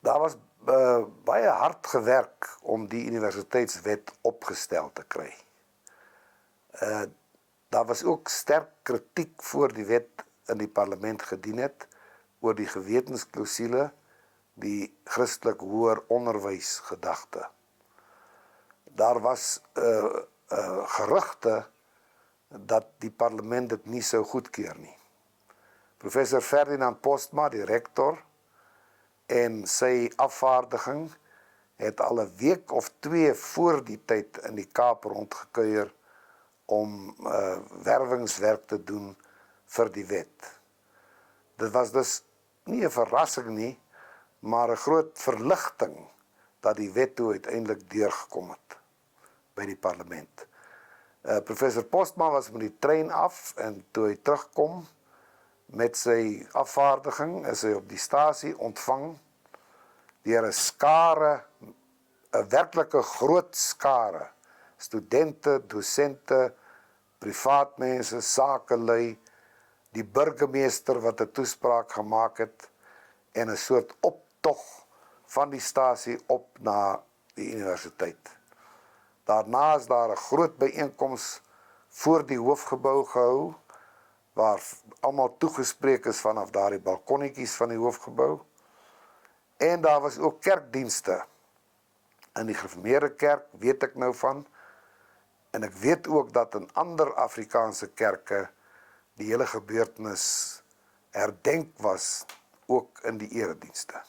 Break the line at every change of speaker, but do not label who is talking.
Daar was baie hard gewerk om die universiteitswet opgestel te kry. Daar was ook sterk kritiek voor die wet in die parlement gedien het oor die gewetensklausule, die Christelik hoër onderwys gedagte. Daar was gerugte dat die parlement dit nie sou goedkeur nie. Professor Ferdinand Postma, die rektor, en sy afvaardiging het al 'n week of 2 voor die tyd in die Kaap rondgekuier om werwingswerk te doen vir die wet. Dit was dus nie 'n verrassing nie, maar 'n groot verligting dat die wet toe uiteindelik deurgekom het by die parlement. Professor Postma was met die trein af en toe hy terugkom met sy afvaardiging, is hy op die stasie ontvang deur 'n skare, 'n werklike groot skare, studente, dosente, privaatmense, sakelui, die burgemeester wat 'n toespraak gemaak het en 'n soort optog van die stasie op na die universiteit. Daarna is daar 'n groot byeenkoms voor die hoofgebou gehou, waar almal toegespreek is vanaf daardie balkonnetjies van die hoofgebou. En daar was ook kerkdienste. In die gereformeerde kerk weet ek nou van, en ek weet ook dat in ander Afrikaanse kerke die hele gebeurtenis herdenk was, ook in die eredienste.